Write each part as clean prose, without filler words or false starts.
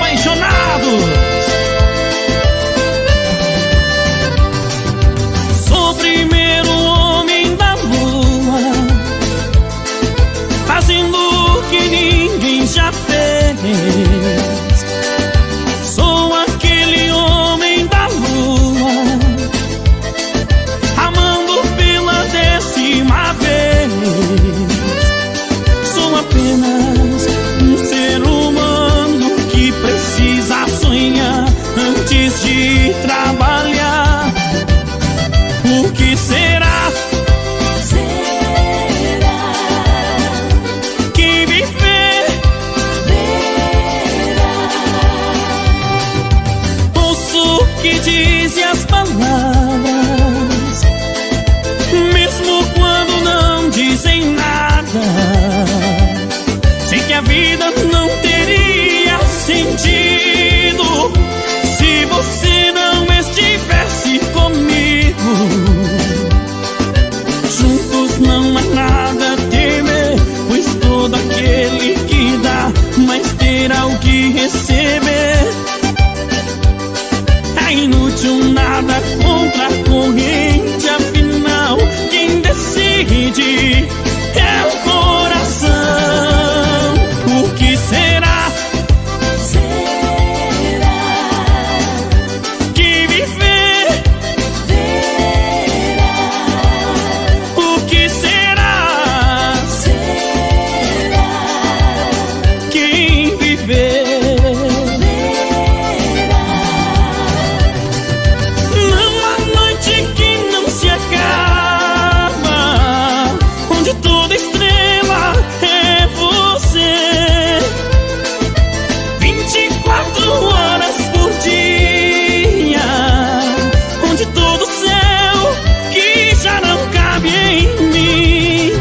apaixonados. Sou o primeiro homem da lua, fazendo o que ninguém já fez. Sou aquele homem da lua, amando pela 10ª vez. Sou apenas um ser humano que precisa sonhar antes de trabalhar. O que será? Será que viver verá. ouço o que dizem as palavras, mesmo quando não dizem nada. Sei que a vida não teria sentido se você não estivesse comigo. Juntos não há nada a temer, pois todo aquele que dá mais terá o que receber. É inútil nada contra a corrente, afinal quem decide é o coração. O que será? Será Que viver? verá. O que será? Será Quem viver? verá. Não há noite que não se acaba, onde toda estrela é você. 24 horas por dia, onde todo céu que já não cabe em mim.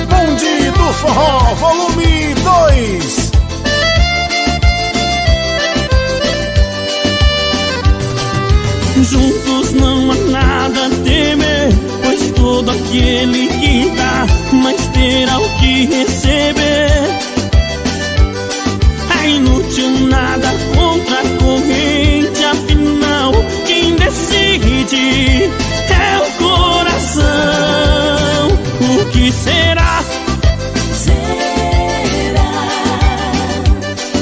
Bonde do Forró, volume 2. Juntos não há nada a temer, pois todo aquele que dá mais terá o que receber. É inútil nada contra a corrente, afinal quem decide é o coração. O que será? Será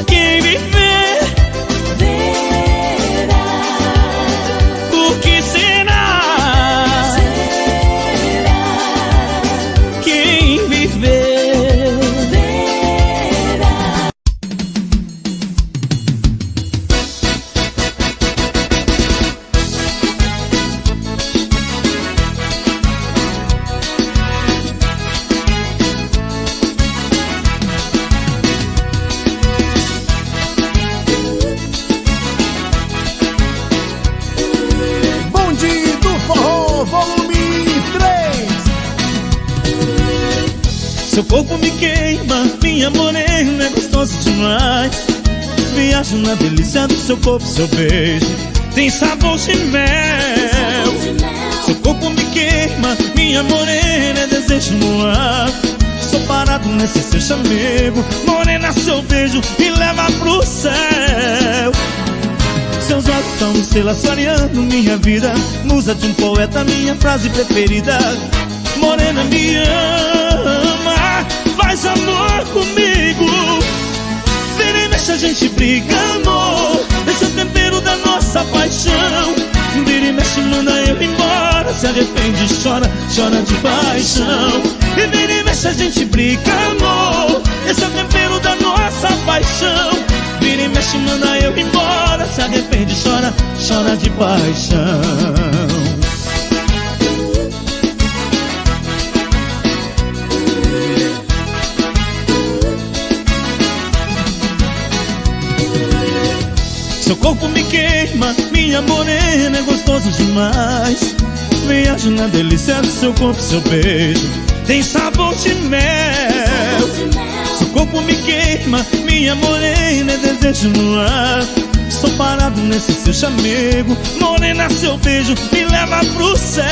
Quem viver? verá. O que será? Será Quem viver? verá. Bonde do Forró, volume 3. Seu corpo me queima, minha morena, é gostoso demais. Viajo na delícia do seu corpo, seu beijo tem sabor de mel. Seu corpo me queima, minha morena, é desejo no ar. Sou parado nesse seu chamego, morena, seu beijo me leva pro céu. Seus olhos são estrelas clareando minha vida, musa de um poeta, minha frase preferida. Morena, me ama, faz amor comigo. Vira e mexe, a gente briga, amor, esse é o tempero da nossa paixão. Vira e mexe, manda eu embora, se arrepende, chora, chora de paixão. E vira e mexe, a gente briga, amor, esse é o tempero da nossa paixão. Vira e mexe, manda eu embora, se arrepende, chora, chora de paixão. Seu corpo me queima, minha morena, é gostoso demais. Viajo na delícia do seu corpo, seu beijo tem sabor de mel. Seu corpo me queima, minha morena, é desejo no ar. Estou parado nesse seu chamego, morena, seu beijo me leva pro céu.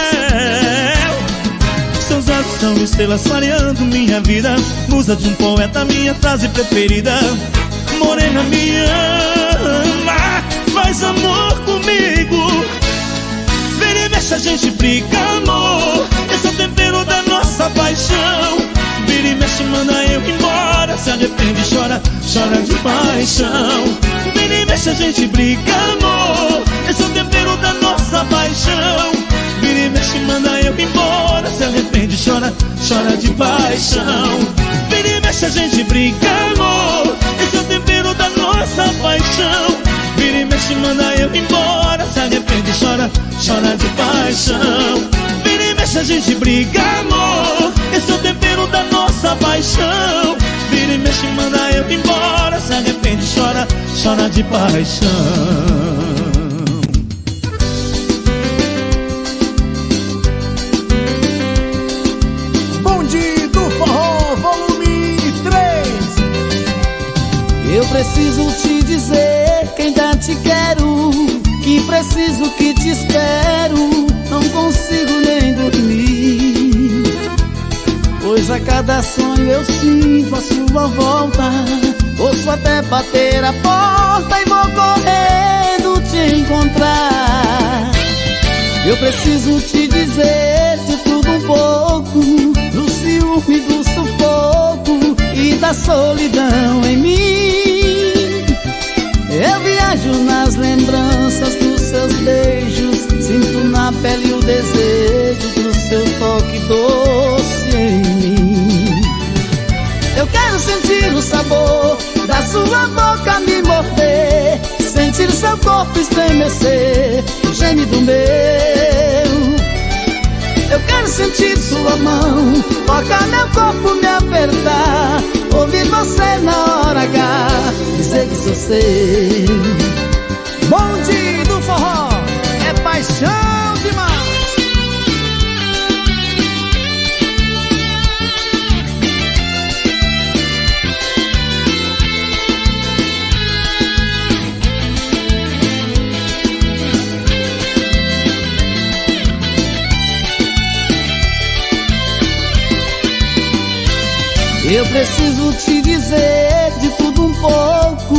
Seus olhos são estrelas clareando minha vida, musa de um poeta, minha frase preferida. morena me ama, faz amor comigo. Vira e mexe a gente briga, amor, esse é o tempero da nossa paixão. Vira e mexe, manda eu embora, se arrepende, chora, chora de paixão. Vira e mexe a gente briga, amor, esse é o tempero da nossa paixão. Vira e mexe, manda eu embora, se arrepende, chora, chora de paixão. Vira e mexe a gente briga, amor, esse é o tempero da nossa paixão. Vira e mexe, manda eu embora, se arrepende, chora, chora de paixão. Vira e mexe a gente briga, amor, esse é o tempero da nossa paixão. Vira e mexe, manda eu embora, se arrepende, chora, chora de paixão. Bonde do Forró, volume 3. Eu preciso te dizer que ainda te quero, que preciso que te espero, não consigo nem dormir, pois a cada sonho eu sinto a sua volta. Ouço até bater a porta e vou correndo te encontrar. Eu preciso te dizer de tudo um pouco, do ciúme, do sufoco e da solidão em mim. Eu viajo nas lembranças dos seus beijos, sinto na pele o desejo do seu toque doce em mim. Eu quero sentir o sabor da sua boca me morder, sentir seu corpo estremecer, o gemido meu. Eu quero sentir sua mão tocar meu corpo, me apertar, ouvir você na hora H dizer que sou seu. Bonde do Forró, é paixão demais. Eu preciso te dizer de tudo um pouco,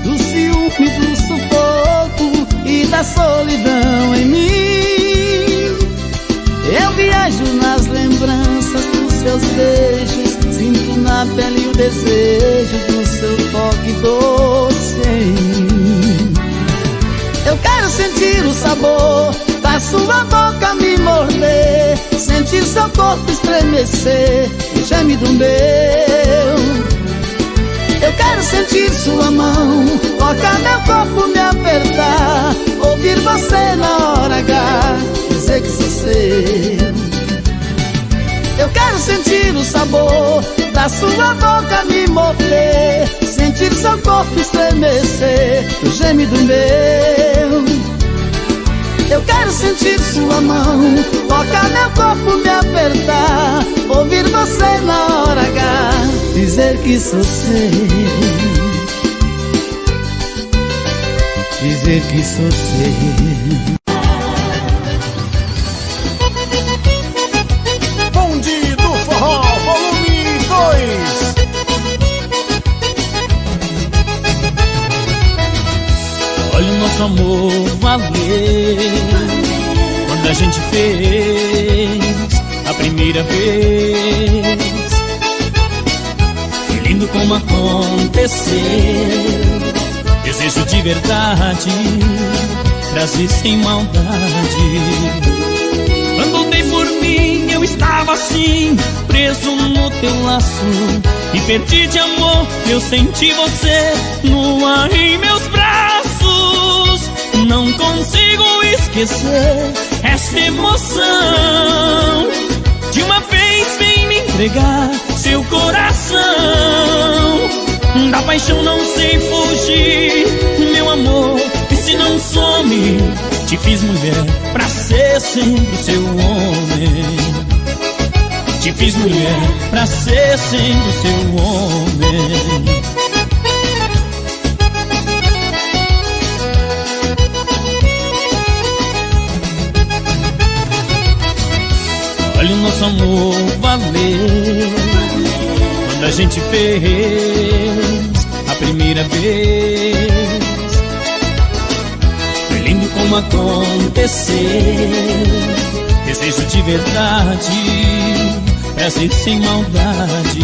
do ciúme, do sufoco e da solidão em mim. Eu viajo nas lembranças dos seus beijos, sinto na pele o desejo do seu toque doce em mim. Eu quero sentir o sabor da sua boca me morder, sentir seu corpo estremecer, o gemido meu. Eu quero sentir sua mão tocar meu corpo, me apertar, ouvir você na hora H dizer que sou seu. Eu quero sentir o sabor da sua boca me morder, sentir seu corpo estremecer, o gemido meu. Eu quero sentir sua mão tocar meu corpo, me apertar, ouvir você na hora H dizer que sou seu, dizer que sou seu. Bonde do Forró, volume 2. Olha o nosso amor valer, quando a gente fez a primeira vez. Que lindo como aconteceu, desejo de verdade, prazer sem maldade. Quando dei por mim eu estava assim, preso no teu laço, e perdi de amor, eu senti você nua em meus braços. Não consigo esquecer essa emoção. De uma vez vem me entregar seu coração. Da paixão não sei fugir, meu amor, e se não some, te fiz mulher pra ser sempre seu homem. Te fiz mulher pra ser sempre seu homem. Olha o nosso amor valer, quando a gente fez a primeira vez. Foi lindo como aconteceu. Desejo de verdade, prazer sem maldade.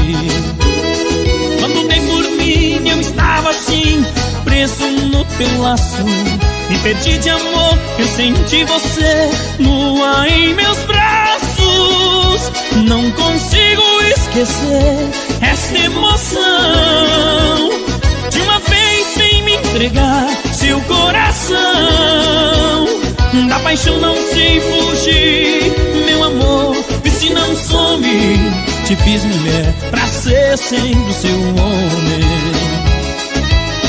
Quando dei por mim eu estava assim, preso no teu laço. Me perdi de amor, eu senti você nua em meus braços. Não consigo esquecer essa emoção de uma vez sem me entregar seu coração. Da paixão não sei fugir, meu amor, vê se não some. Te fiz mulher pra ser sempre o seu homem.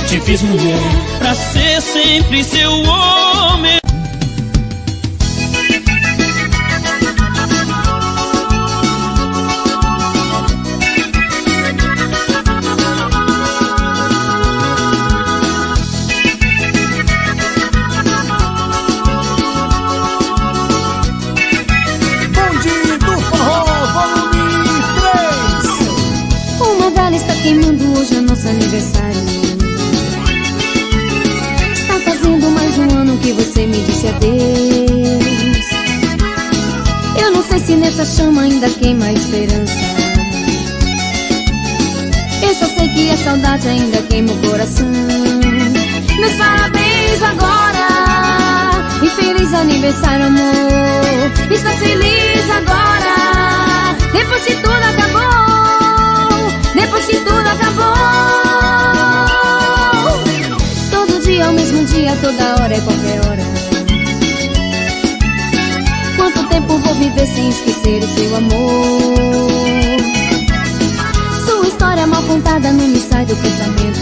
Te fiz mulher pra ser sempre seu homem. Bonde do Forró, volume 3. Uma vela está queimando hoje é nosso aniversário. Está fazendo mais um ano que você me disse adeus. Eu não sei se nessa chama ainda queima a esperança. Eu só sei que a saudade ainda queima o coração. Meus parabéns agora e feliz aniversário, amor. Estou feliz agora, depois que tudo acabou. Depois que tudo acabou. Todo dia é o mesmo dia, toda hora é qualquer hora. Quanto tempo vou viver sem esquecer o seu amor? Sua história mal contada não me sai do pensamento.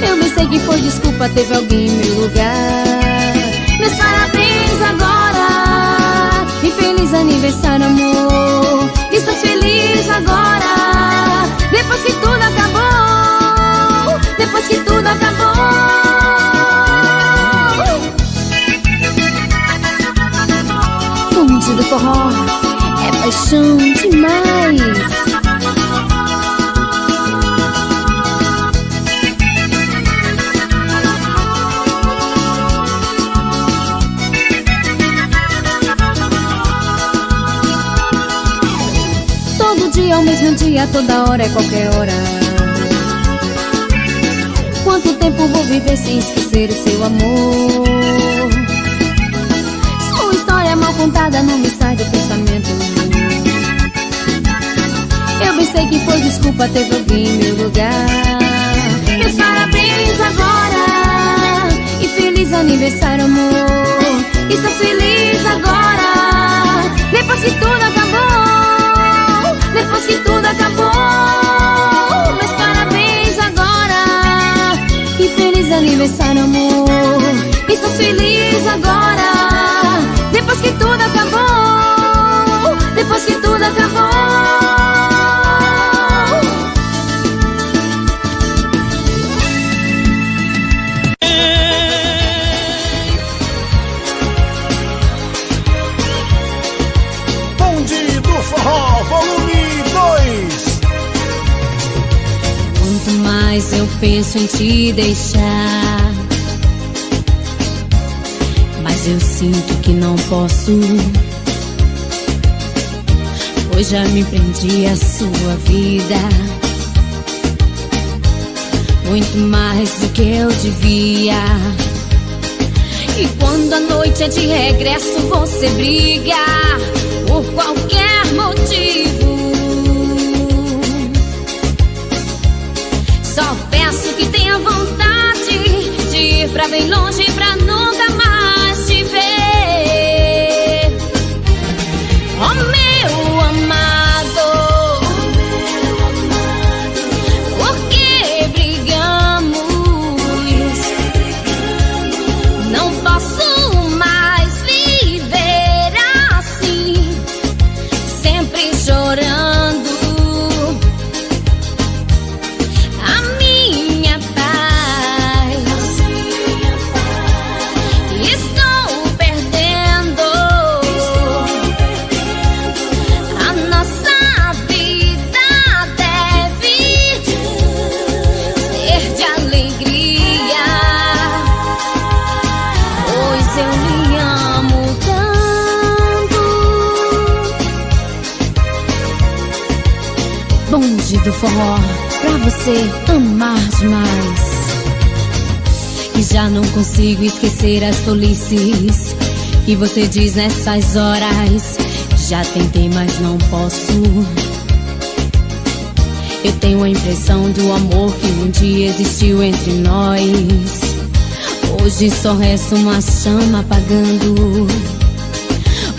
Eu bem sei que foi desculpa, teve alguém em meu lugar. Meus parabéns agora e feliz aniversário, amor. Estou feliz agora, depois que tudo acabou. Depois que tudo acabou. O Bonde do Forró é paixão demais. Todo dia é o mesmo dia, toda hora é qualquer hora. Quanto tempo vou viver sem esquecer o seu amor? Sua história mal contada não me sai do pensamento. Eu bem sei que foi desculpa, teve alguém em meu lugar. Meus parabéns agora e feliz aniversário, amor. Estou feliz agora, depois que tudo acabou. Depois que tudo acabou. Meus parabéns agora e feliz aniversário, amor. Estou feliz agora, depois que tudo acabou. Depois que tudo acabou. Bonde do Forró, volume 2. Quanto mais eu penso em te deixar, mas eu sinto que não posso, pois já me prendi à sua vida, muito mais do que eu devia. E quando a noite é de regresso, você briga por qualquer motivo. Só peço que tenha vontade de ir pra bem longe, pra nunca mais te ver. Oh, meu amado, por que brigamos? Não posso mais viver assim, sempre chorando. A minha paz bonde do forró, pra você amar demais. E já não consigo esquecer as tolices que você diz nessas horas. Já tentei, mas não posso. Eu tenho a impressão do amor que um dia existiu entre nós. Hoje só resta uma chama apagando.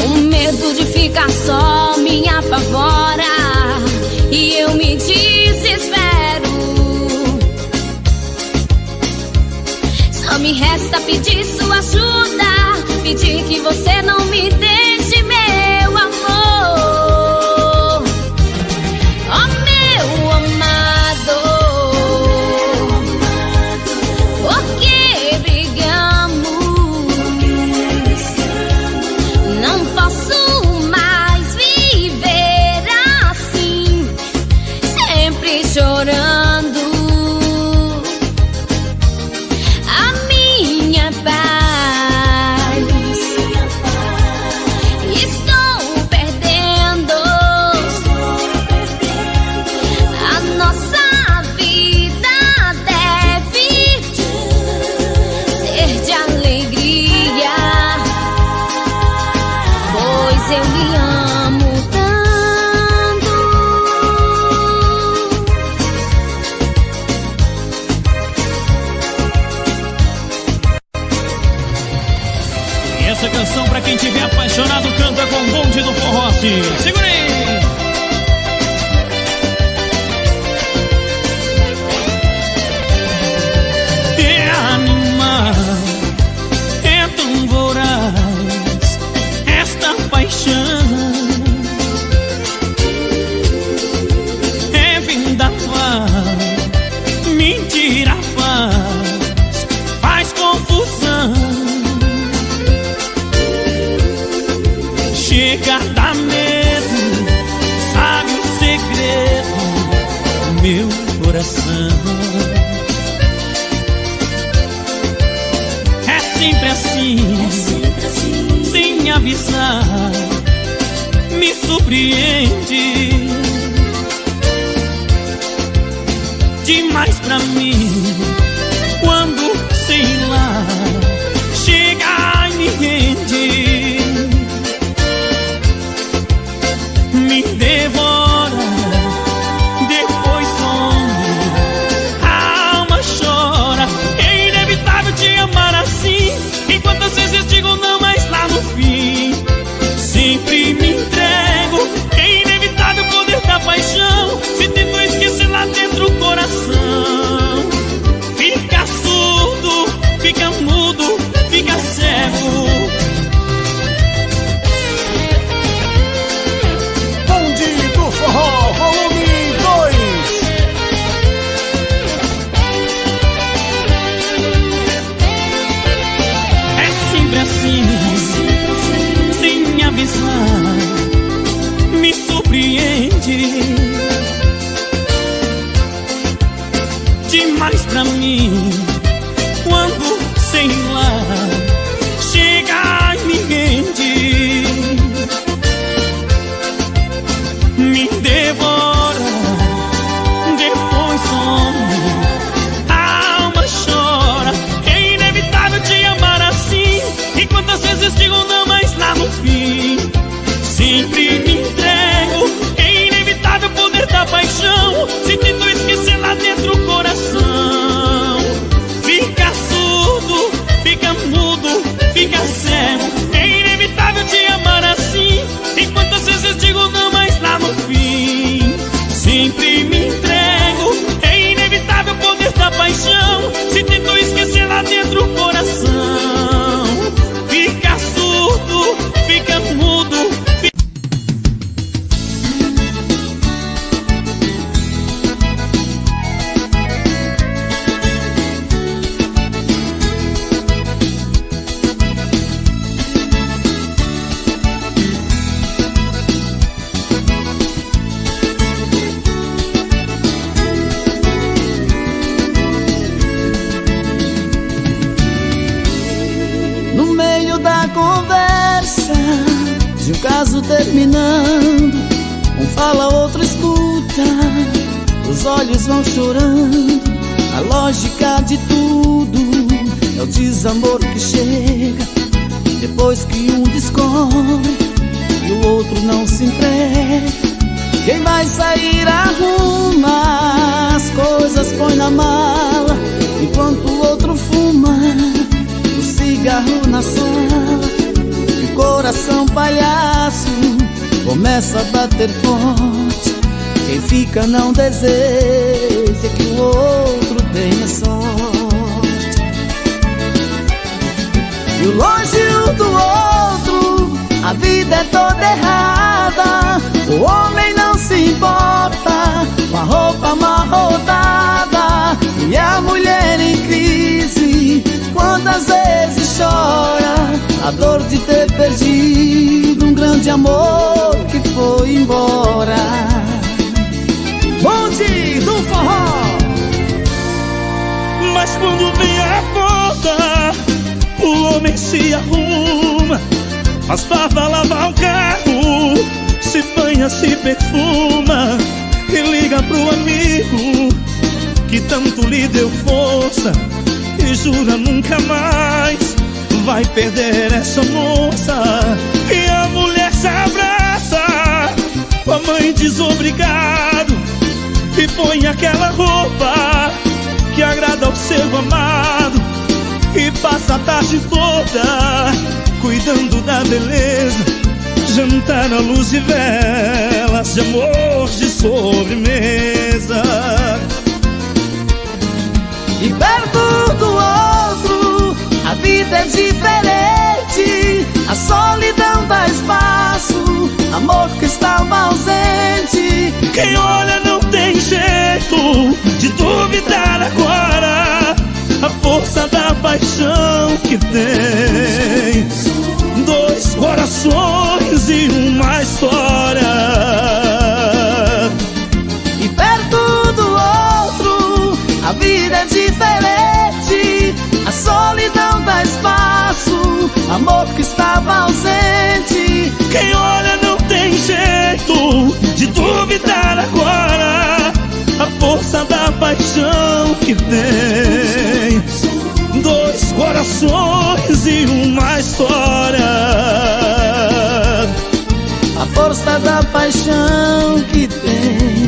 O medo de ficar só me apavora e eu me desespero. Só me resta pedir sua ajuda, pedir que você não me deixe, meu amor. Oh, meu amado, por que brigamos? Não posso mais viver assim, sempre chorando. Essa canção pra quem tiver apaixonado canta com o bonde do forró. Segura aí! É animal, é tão voraz esta paixão. É vendaval, mentira faz confusão. Chega a dar medo, sabe o segredo do meu coração. É sempre assim, sem avisar, me surpreende demais pra mim. Quando, sei lá, chega e me rende, me devora, depois some, a alma chora. É inevitável te amar assim, e quantas vezes digo não, mas lá no fim sempre me entrego. É inevitável poder dar paixão, se tento esquecer lá dentro o coração. Fica surdo, fica mudo, fica cego. Forró, volume 2. É sempre assim, sem me avisar, me surpreende demais pra mim. Quando, sei lá, chega e me rende, me devora, depois some, a alma chora. É inevitável te amar assim, e quantas vezes digo não, mas lá no fim sempre me entrego. É inevitável poder dar paixão, se tento esquecer lá dentro o coração. Fica surdo, fica mudo, fica cego. É inevitável te amar assim, e quantas vezes digo não, mas lá no fim sempre me entrego. É inevitável poder dar paixão, se tento esquecer lá dentro o coração. Fica surdo, fica mudo, de um caso terminando, um fala, outro escuta, Os olhos vão chorando, a lógica de tudo é o desamor que chega depois que um descobre e o outro não se entrega. Quem vai sair arruma as coisas, põe na mala, enquanto o outro fuma o cigarro na sala. E o coração palhaço começa a bater forte. Quem fica não deseja que o outro tenha sorte. E o longe um do outro, a vida é toda errada. O homem não se importa com a roupa amarrotada, e a mulher em crise quantas vezes chora a dor de ter perdido um grande amor que foi embora. Bonde do forró. Mas quando vem a conta, o homem se arruma, faz barba, lavar o carro, se banha, se perfuma e liga pro amigo que tanto lhe deu força e jura nunca mais vai perder essa moça. E a mulher se abraça com a mãe desobrigado e põe aquela roupa que agrada ao seu amado e passa a tarde toda cuidando da beleza, jantar à luz de velas, de amor, de sobremesa. E perto do outro a vida é diferente, a solidão dá espaço, amor que estava ausente. Quem olha não tem jeito de duvidar agora a força da paixão que tem. Dois corações e uma história. E perto do outro a vida é diferente, a solidão dá espaço, amor que estava ausente. Quem olha não tem jeito de duvidar agora a força da paixão que tem. Dois corações e uma história. A força da paixão que tem.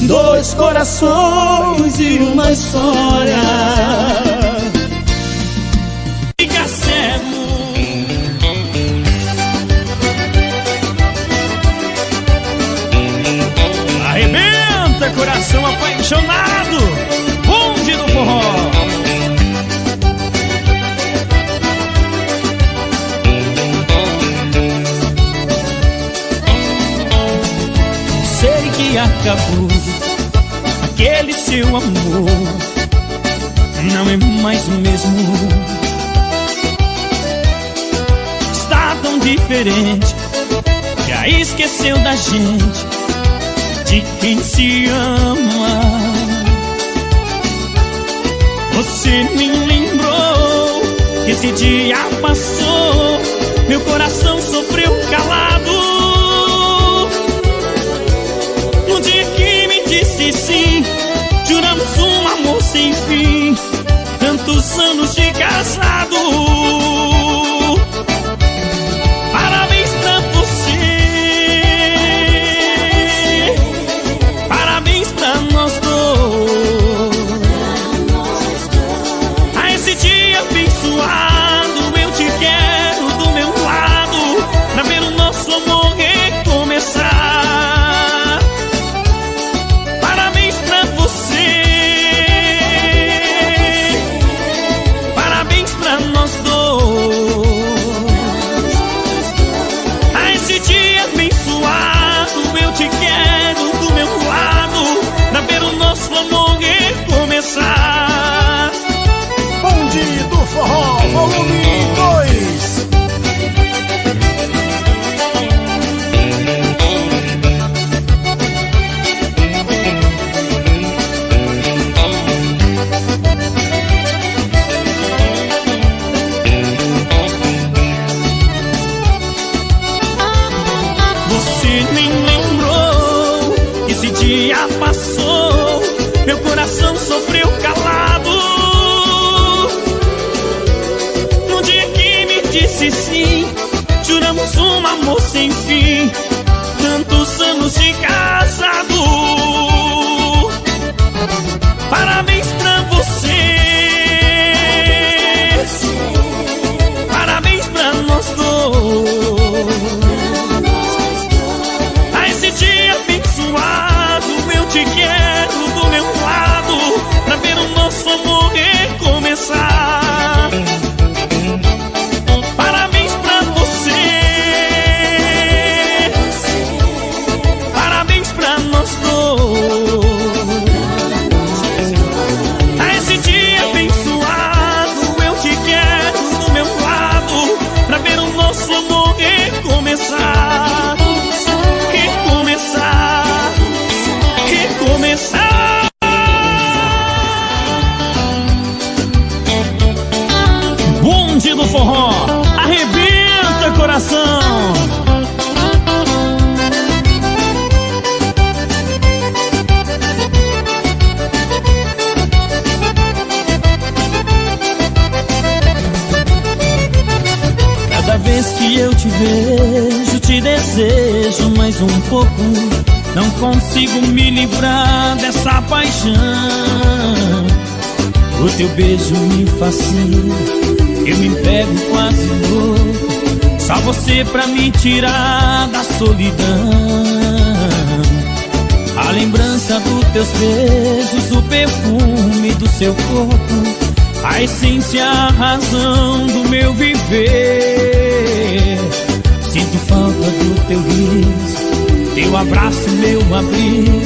Dois corações e uma história. Fica cego. Arrebenta, coração apaixonado. Bonde do forró. Sei que acabou aquele seu amor, não é mais o mesmo. Está tão diferente, já esqueceu da gente, de quem se ama. Você me lembrou que esse dia passou, meu coração sofreu calado. No dia que me disse sim, juramos um amor sem fim, tantos anos de casado. Parabéns pra você, parabéns pra nós dois. A esse dia abençoado, eu te quero do meu lado, pra ver o nosso amor recomeçar. Bonde do Forró, volume 2. Você nem lembrou que esse dia passou, coração sofreu calado. No dia que me disse sim, juramos um amor sem fim. Tantos anos de casado. Parabéns pra você. Parabéns pra nós dois. A esse dia abençoado, eu te quero do meu lado, pra ver o nosso amor recomeçar. Parabéns pra você. Parabéns pra nós dois. A esse dia abençoado, eu te quero do meu lado, pra ver o nosso amor recomeçar. Recomeçar. Recomeçar. Bonde do forró, arrebenta coração. Cada vez que eu te vejo, te desejo mais um pouco. Não consigo me livrar dessa paixão. O teu beijo me fascina, eu me pego quase louco. Só você pra me tirar da solidão. A lembrança dos teus beijos, o perfume do seu corpo, a essência, a razão do meu viver. Sinto falta do teu riso, teu abraço, meu abrigo.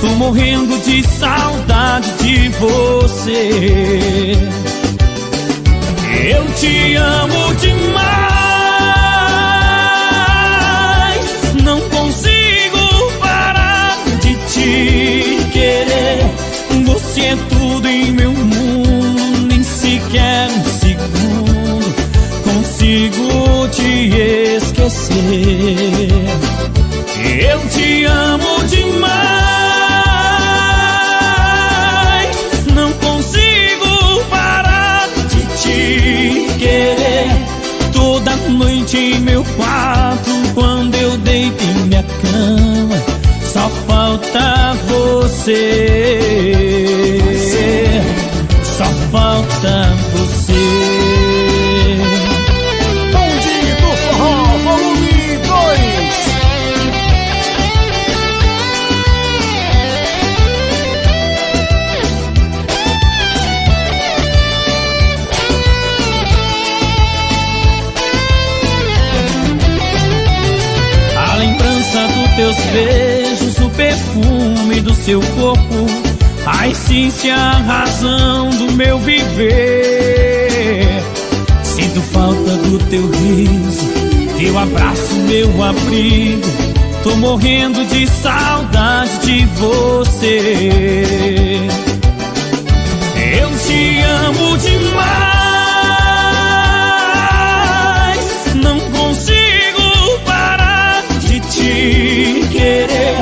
Tô morrendo de saudade de você. Eu te amo demais, não consigo parar de te querer. Você é tudo em meu mundo, nem sequer um segundo consigo te esquecer. Eu te amo demais, não consigo parar de te querer. Toda noite em meu quarto, quando eu deito em minha cama, só falta você. Só falta você. Bonde do Forró, volume 2. A lembrança dos teus beijos, o perfume do seu corpo, a essência, a razão do meu viver. Sinto falta do teu riso, teu abraço, meu abrigo. Tô morrendo de saudade de você. Eu te amo demais, não consigo parar de te querer.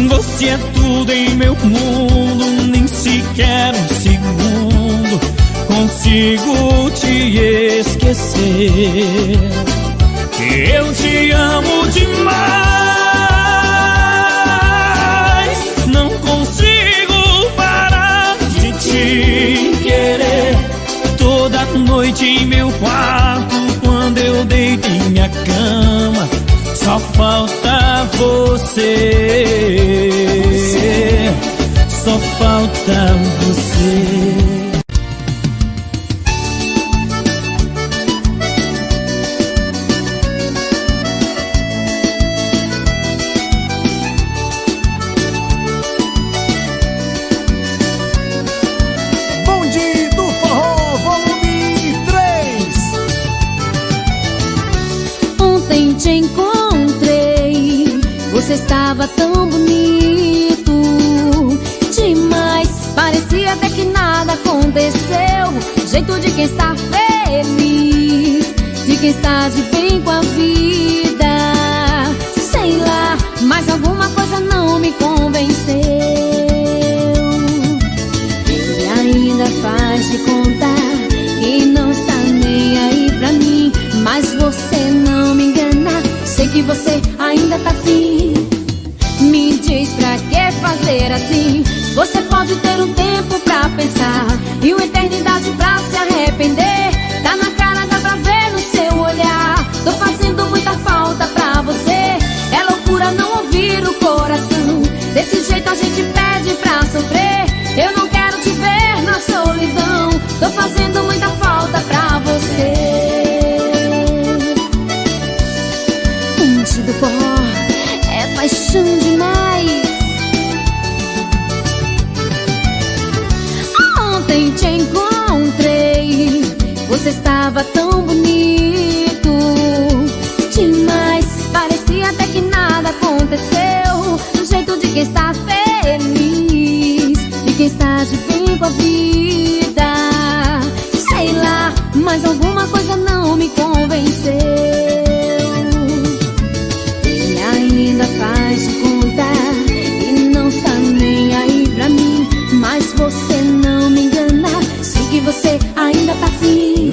Você é tudo em meu mundo, nem sequer um segundo consigo te esquecer. Eu te amo demais, não consigo parar de te querer. Toda noite em meu quarto, quando eu deito em minha cama, só falta você. Só falta você. Bonde do Forró, volume 3. Ontem te encontrei, você estava tão bonito demais. Parecia até que nada aconteceu. Jeito de quem está feliz, de quem está de bem com a vida. Sei lá, mas alguma coisa não me convenceu. que você ainda tá afim. Me diz pra que fazer assim? Você pode ter um tempo pra pensar e uma eternidade pra se arrepender. Tá na cara, dá pra ver no seu olhar. Tô fazendo muita falta pra você. É loucura não ouvir o coração. Desse jeito a gente pede pra sofrer. Eu não quero te ver na solidão. Tô fazendo muita falta pra você. Do forró é paixão demais. Ontem te encontrei, você estava tão bonito demais. Parecia até que nada aconteceu. Do jeito de quem está feliz, de quem está de bem com a vida. Sei lá, mas alguma coisa não me convenceu. Ainda faz de conta e não está nem aí pra mim. Mas você não me engana, sei que você ainda tá afim.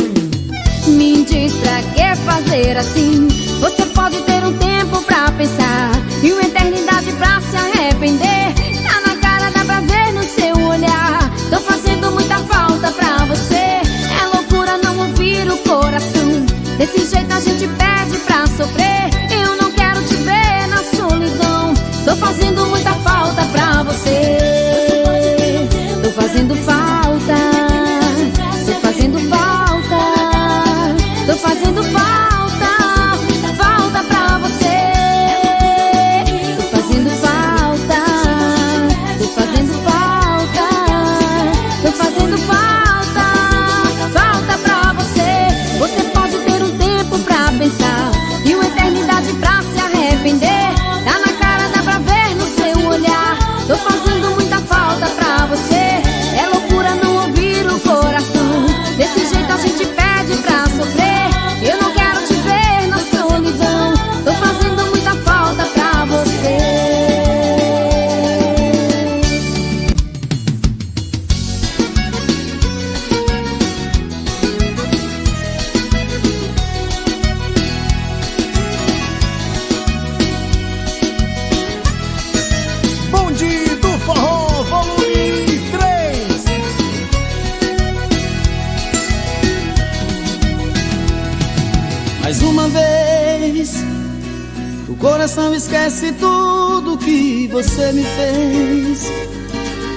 Me diz pra que fazer assim? Você pode ter um tempo pra pensar e uma eternidade pra se arrepender. Tá na cara, dá pra ver no seu olhar. Tô fazendo muita falta pra você. É loucura não ouvir o coração. Desse jeito a gente pede pra sofrer. Eu não quero te ver na solidão. Tô fazendo muita falta pra você. Tô fazendo falta. Tô fazendo falta. Tô fazendo falta. Falta pra você. Tô fazendo falta. Tô fazendo falta. Tô fazendo falta. Falta pra você. Você pode ter um tempo pra pensar e uma eternidade pra se arrepender. Tá na cara, dá pra ver no seu olhar. Tô fazendo muita falta pra você. É loucura não ouvir o coração. Desse jeito a gente pede pra sofrer. Eu não quero te ver na solidão. Tô fazendo muita falta pra você. Bonde do Forró, volume 3. Mais uma vez, o coração esquece tudo que você me fez.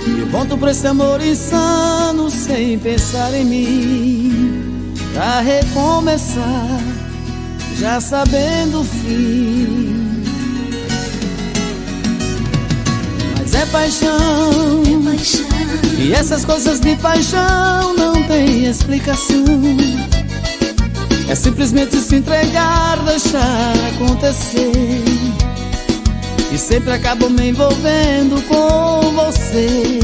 E eu volto pra esse amor insano sem pensar em mim, pra recomeçar, já sabendo o fim. Mas é paixão, e essas coisas de paixão não tem explicação. É simplesmente se entregar, deixar acontecer. E sempre acabo me envolvendo com você.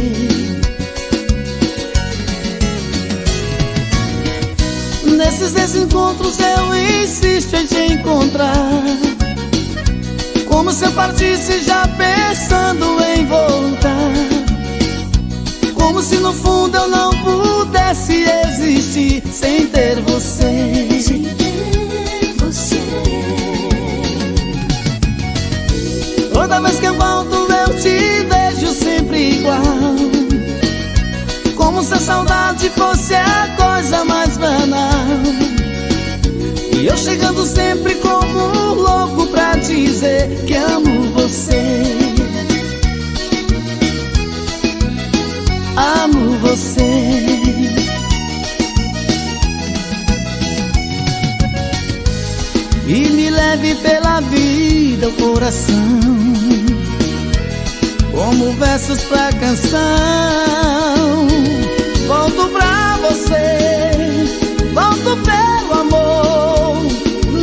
Nesses desencontros eu insisto em te encontrar, como se eu partisse já pensando em voltar. Como se no fundo eu não pudesse existir sem ter você. Toda vez que eu volto eu te vejo sempre igual, como se a saudade fosse a coisa mais banal. E eu chegando sempre como um louco pra dizer que amo você. Amo você. E me leve pela vida o coração, como versos pra canção. Volto pra você, volto pelo amor.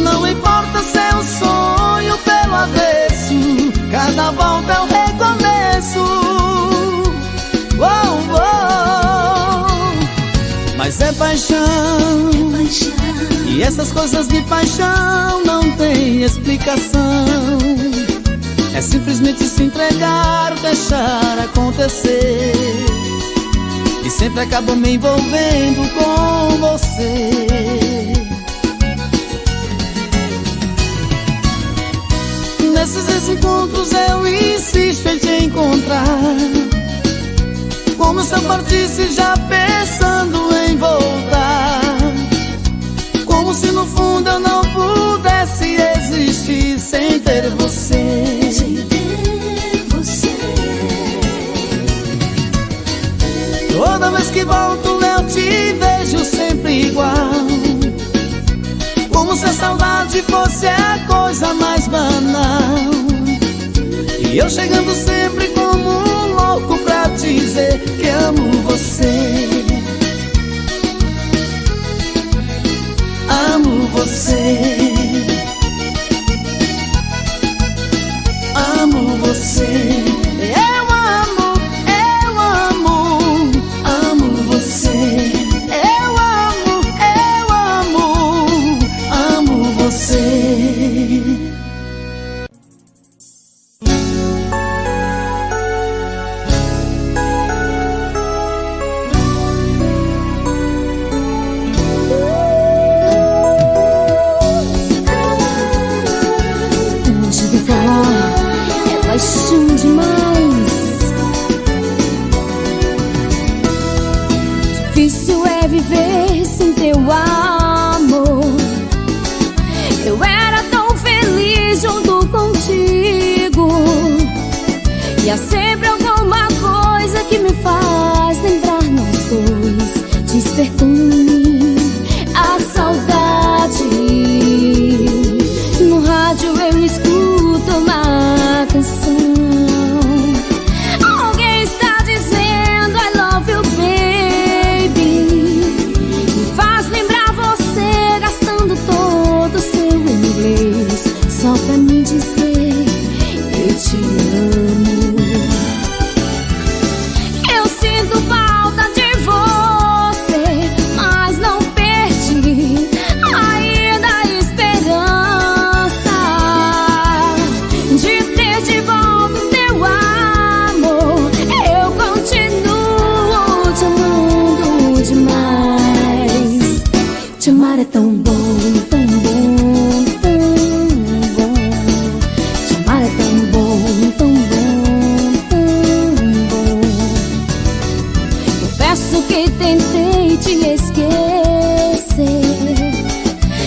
Não importa seu sonho pelo avesso, cada volta é um recomeço. Oh, oh. Mas é paixão, e essas coisas de paixão não tem explicação. É simplesmente se entregar, deixar acontecer. E sempre acabo me envolvendo com você. encontros eu insisto em te encontrar, como se eu partisse já pensando em voltar, como se no fundo eu não pudesse existir sem ter você. Toda vez que volto eu te vejo sempre igual, como se a saudade fosse a coisa mais banal, e eu chegando sempre como um louco pra dizer que amo você. Amo você. Amo você. É paixão demais. Difícil é viver sem teu amor. Eu era tão feliz junto contigo, e há sempre alguma coisa que me faz lembrar nós dois. Despertou em mim a saudade. No rádio eu escuto uma canção. Alguém está dizendo I love you, baby. Me faz lembrar você gastando todo o seu inglês só pra me dizer eu te amo. Eu sinto falta de você, mas não perdi ainda a esperança de ter de volta o teu amor. Eu continuo te amando demais. Te amar é tão bom, tão bom, tão bom. Te amar é tão bom, tão bom, tão bom. Confesso que tentei te esquecer,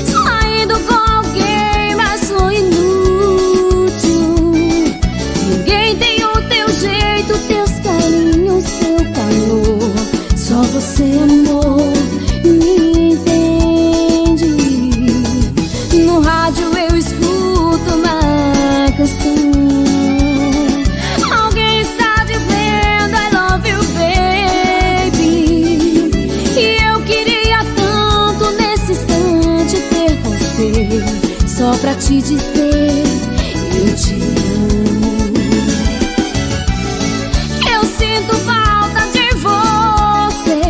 saindo com alguém, mas foi inútil. Ninguém tem o teu jeito, teus carinhos, teu calor. Só você, amor, me entende. No rádio eu escuto uma canção. Alguém está dizendo I love you, baby. E eu queria tanto nesse instante ter você, só pra te dizer eu te amo. Eu sinto falta de você,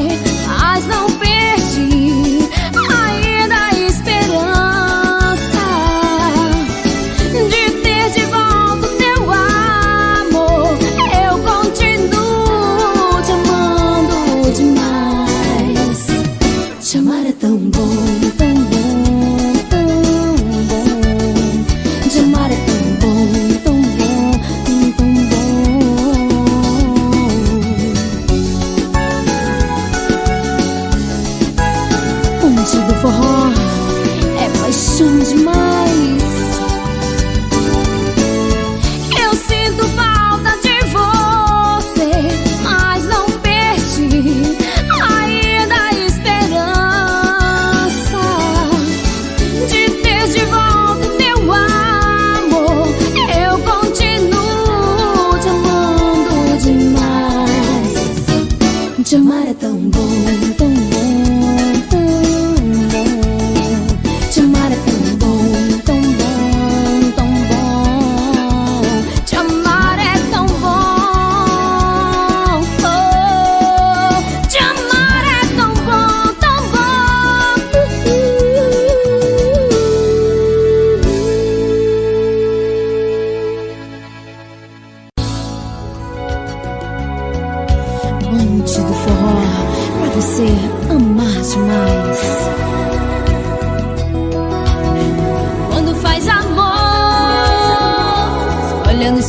mas não perdi ainda a esperança de ter de volta o teu amor. Eu continuo te amando demais. Te amar é tão bom, tão bom, tão bom.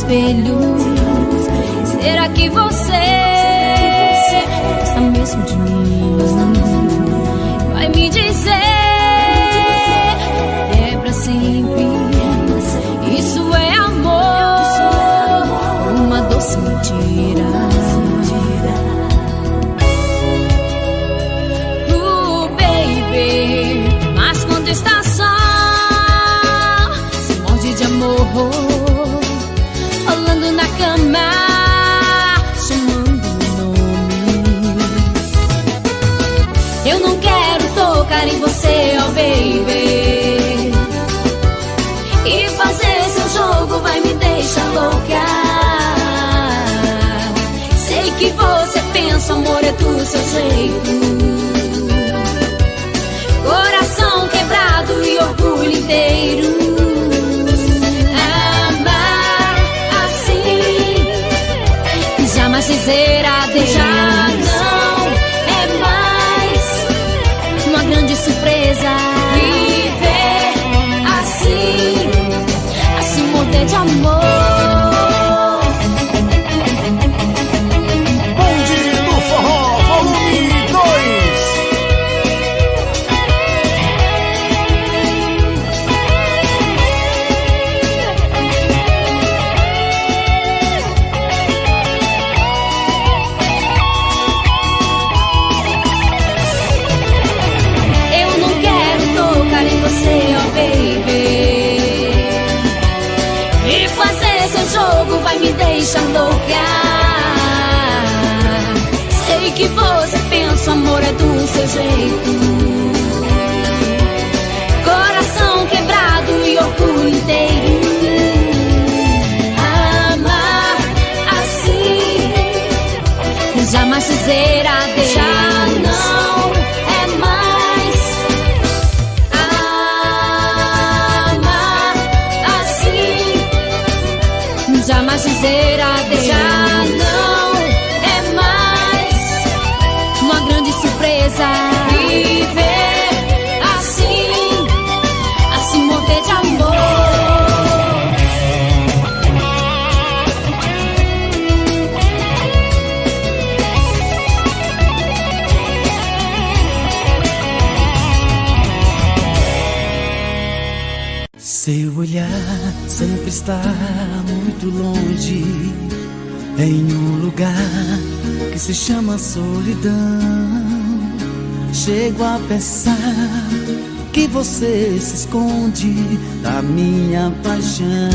espelho. Será que você gosta mesmo de mim? Vai me dizer, é pra sempre. Isso é amor, uma doce mentira. Baby, mas quando está só, se morde de amor, falando na cama, chamando meu nome. Eu não quero tocar em você, oh baby, e fazer seu jogo vai me deixar louca. Sei que você pensa, amor é do seu jeito. Coração quebrado e orgulho inteiro. Amar assim, jamais dizer adeus. Já não é mais uma grande surpresa. Viver assim morder de amor. Bonde do Forró, volume 2. Eu não quero tocar em você, oh baby, e fazer seu jogo vai me deixar louca. Sei que você pensa, amor é do seu jeito. Coração quebrado e orgulho inteiro. Amar assim, jamais dizer adeus. Já não é mais. Amar assim, jamais dizer adeus. Já não é mais uma grande surpresa. Viver assim morder de amor. Seu olhar sempre está muito longe, em um lugar que se chama solidão. Chego a pensar que você se esconde da minha paixão.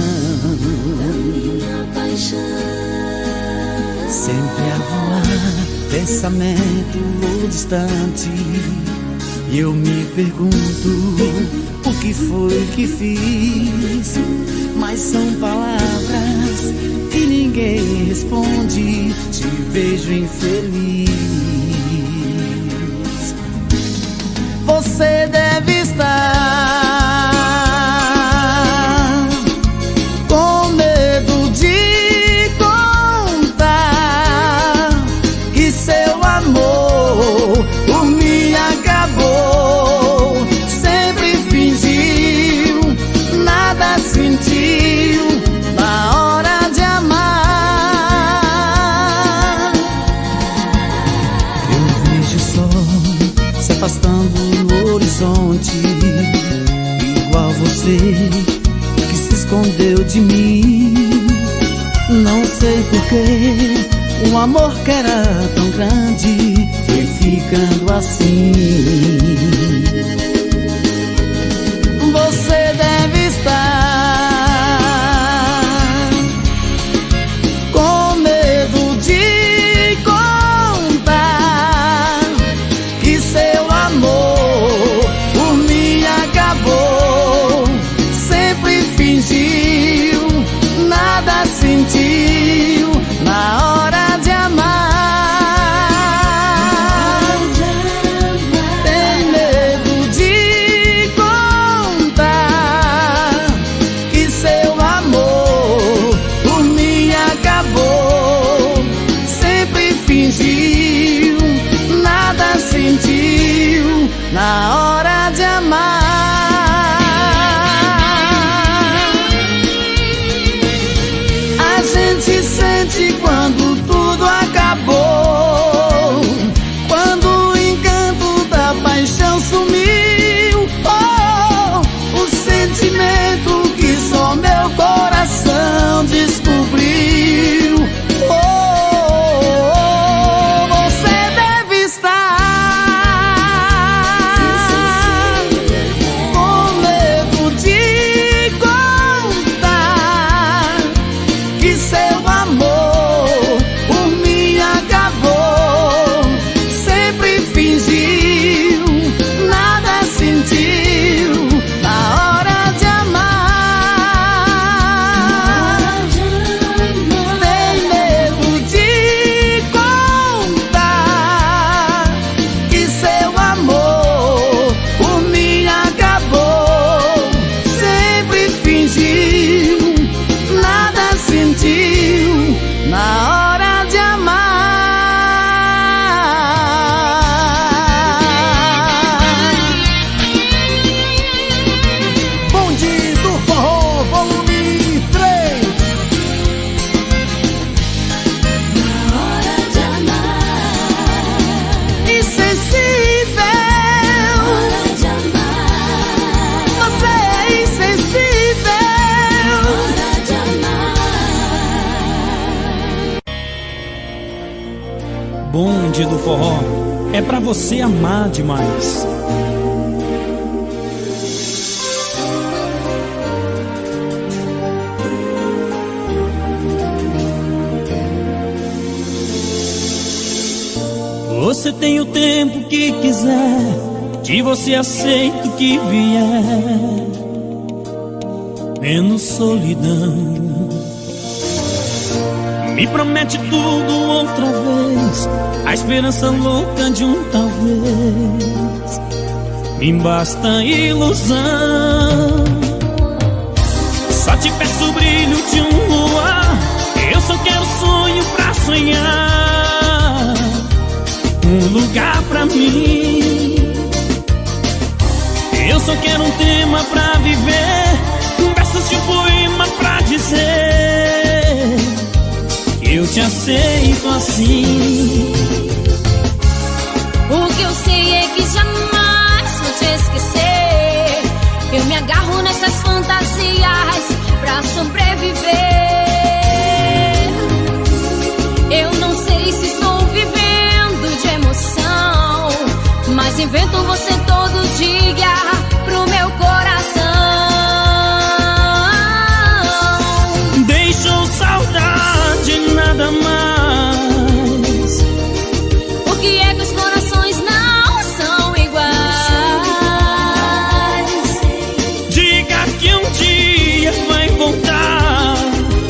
Sempre a voar, pensamento distante, e eu me pergunto o que foi que fiz. Mas são palavras que ninguém responde. Te vejo infeliz. Você deve estar com medo de contar que seu amor por mim acabou. Sempre fingiu, nada sentiu na hora de amar. Eu vejo o sol se afastando no horizonte, igual você que se escondeu de mim. Não sei porquê, um amor que era tão grande foi ficando assim. Você deve estar com medo de contar que seu amor por mim acabou. Sempre fingiu, nada sentiu na hora de amar. Tem Bonde do Forró é pra você amar demais. Você tem o tempo que quiser, de você aceito que vier, menos solidão. Me promete tudo outra vez, a esperança louca de um talvez. Me basta ilusão. Só te peço o brilho de um luar, eu só quero sonho pra sonhar, um lugar pra mim. Eu só quero um tema pra viver, versos de um poema pra dizer que eu te aceito assim. O que eu sei é que jamais vou te esquecer. Eu me agarro nessas fantasias pra sobreviver. Eu não sei se estou vivendo de emoção, mas invento você todo dia pro meu coração. Deixou saudade, nada mais. Por que é que os corações não são iguais? Diga que um dia vai voltar,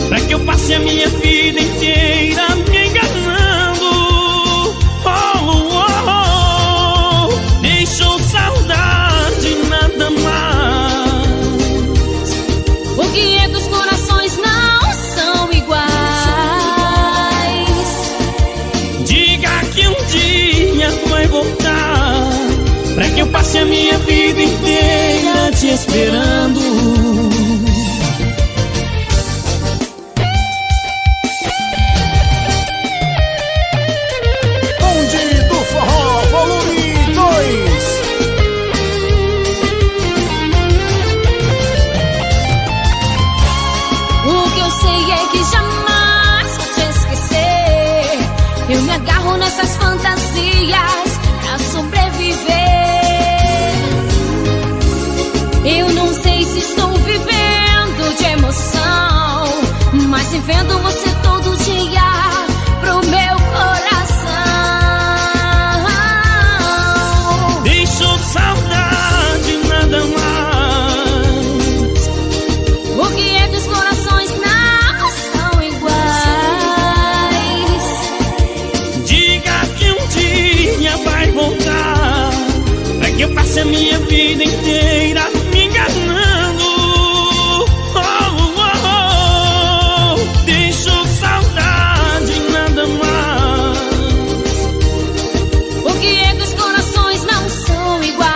pra que eu passe a minha vida inteira me enganando. Oh, oh, oh. Deixou saudade, nada mais. Por que é que os corações não são iguais? Diga que um dia vai voltar, pra que eu passe a minha vida inteira te esperando. Bonde do Forró, volume 2. O que eu sei é que jamais vou te esquecer. Eu me agarro nessas fantasias pra sobreviver. Eu não sei se estou vivendo de emoção, mas invento você todo dia pro meu coração. Deixou saudade, nada mais. Por que é que os corações não são iguais? Diga que um dia vai voltar, pra que eu passe a minha vida inteira me enganando. Oh, oh, oh. Deixou saudade, nada mais. Por que é que os corações não são iguais?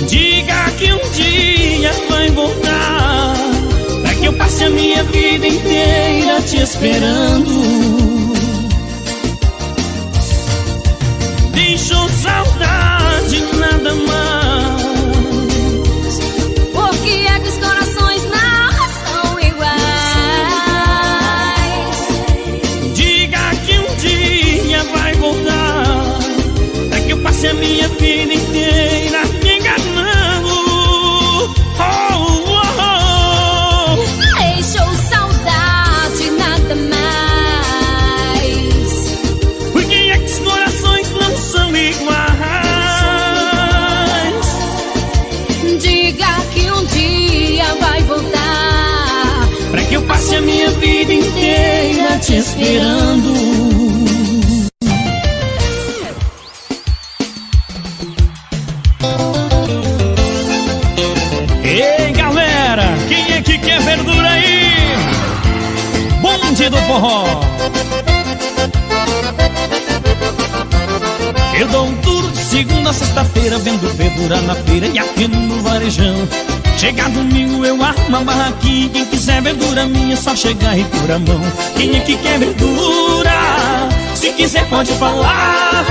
Diga que um dia vai voltar, pra que eu passe a minha vida inteira te esperando. Deixou saudade, nada mais. Por que é que os corações não são iguais? Diga que um dia vai voltar, pra que eu passe a minha vida inteira me enganando. Oh, oh, oh. Deixou saudade, nada mais. Por que é que os corações não são iguais? Diga que um dia vai voltar, Pra que eu passe a minha vida inteira te esperando. Ei, galera, quem é que quer verdura aí? Bonde do Forró. Eu dou um duro de segunda a sexta-feira, vendo verdura na feira e aqui no varejão. Chega domingo eu armo a barraquinha, quem quiser verdura minha é só chegar e pôr a mão. Quem é que quer verdura? Se quiser pode falar.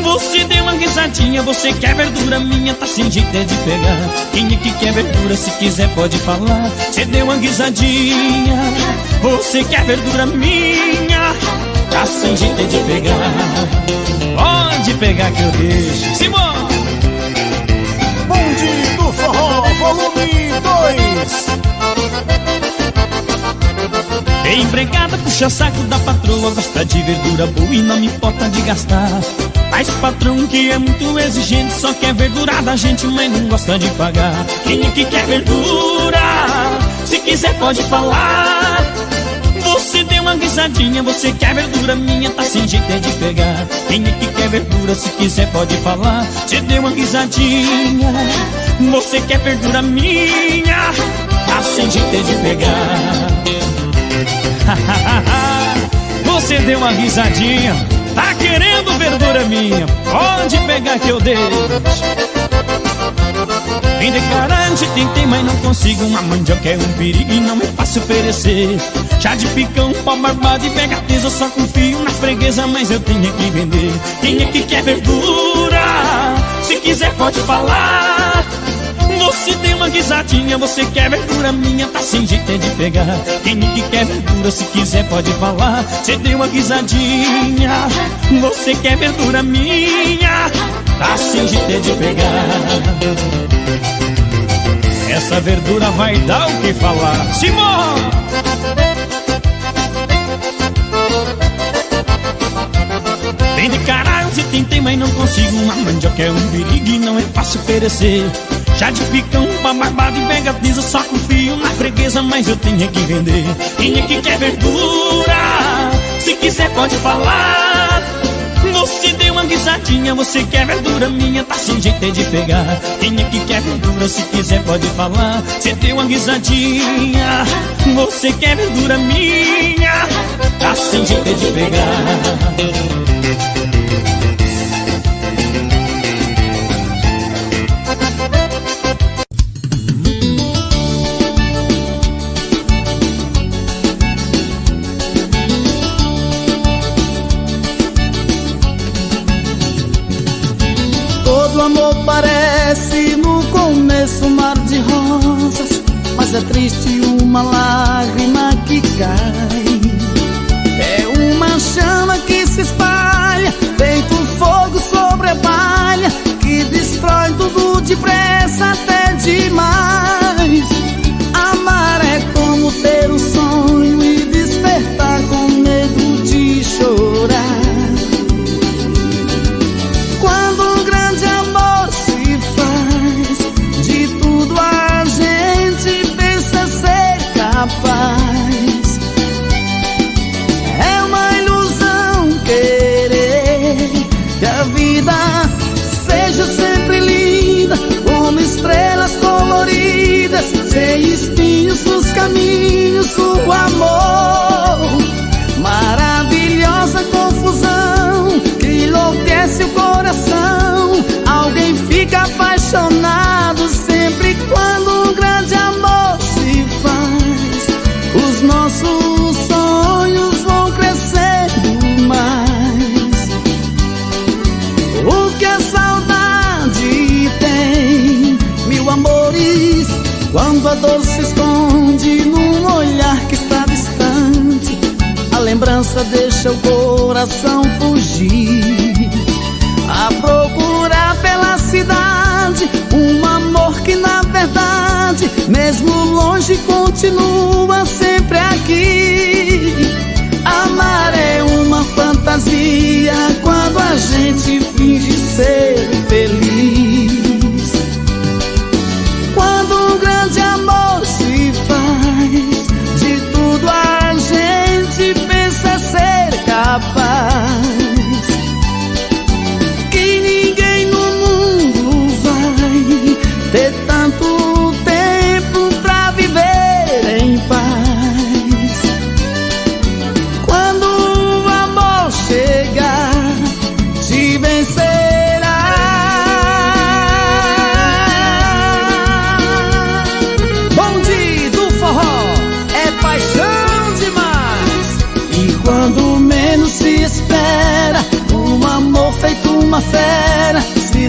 Você deu uma risadinha, você quer verdura minha, tá sem jeito de pegar. Quem é que quer verdura, se quiser pode falar. Você deu uma risadinha, você quer verdura minha, tá sem jeito de pegar. Pode pegar que eu deixo. Simão! Bonde do Forró, volume 2. Empregada puxa saco da patroa, gosta de verdura boa e não me importa de gastar. Mas patrão que é muito exigente, só quer verdura da gente, mas não gosta de pagar. Quem é que quer verdura? Se quiser pode falar. Você deu uma risadinha, você quer verdura minha, tá sem jeito de pegar. Quem é que quer verdura? Se quiser pode falar. Você deu uma risadinha, você quer verdura minha, tá sem jeito de pegar. Você deu uma risadinha, tá querendo verdura minha, pode pegar que eu deixo. Vem declarante, tentei, mas não consigo. Uma mandioca é um perigo e não é fácil oferecer. Chá de picão, pau barbado e pega teso, eu só confio na freguesa, mas eu tenho que vender. Quem é que quer verdura? Se quiser pode falar. Você deu uma risadinha, você quer verdura minha, tá sem jeito de pegar. Quem é que quer verdura, se quiser pode falar. Você deu uma risadinha, você quer verdura minha, tá sem jeito de pegar. Essa verdura vai dar o que falar. Simão! Vem de caralho, se tentei, mas não consigo. Uma mandioca é um perigo e não é fácil oferecer. Chá de picão, pau barbado e pega teso, só confio na freguesa, mas eu tenho que vender. Quem é que quer verdura? Se quiser pode falar. Você deu uma risadinha, você quer verdura minha, tá sem jeito de pegar. Quem é que quer verdura? Se quiser pode falar. Você deu uma risadinha, você quer verdura minha, tá sem jeito de pegar. Todo amor parece no começo um mar de rosas, mas é triste uma lágrima que cai. É uma chama que se espalha, feito fogo sobre a palha, que destrói tudo depressa até demais. Amar é como ter um sonho e despertar com medo de chorar. Quando um grande amor se faz, de tudo a gente pensa ser capaz. É uma ilusão querer que a vida seja sempre linda, como estrelas coloridas, sem espinhos nos caminhos do amor. Maravilhosa confusão que enlouquece o coração. Alguém fica apaixonado sempre quando um grande amor se faz. Os nossos sonhos vão crescendo mais. O que a saudade tem, mil amores, quando a dor se esconde num olhar que está distante. A lembrança deixa o coração fugir, a procurar pela cidade um amor que na verdade, mesmo longe, continua sempre aqui. Amar é uma fantasia quando a gente finge ser feliz. Quando um grande amor se faz, de tudo a gente pensa ser capaz. Que ninguém no mundo vai ter tanto tempo pra viver em paz. Quando o amor chegar, te vencerá.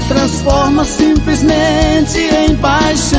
transforma simplesmente em paixão.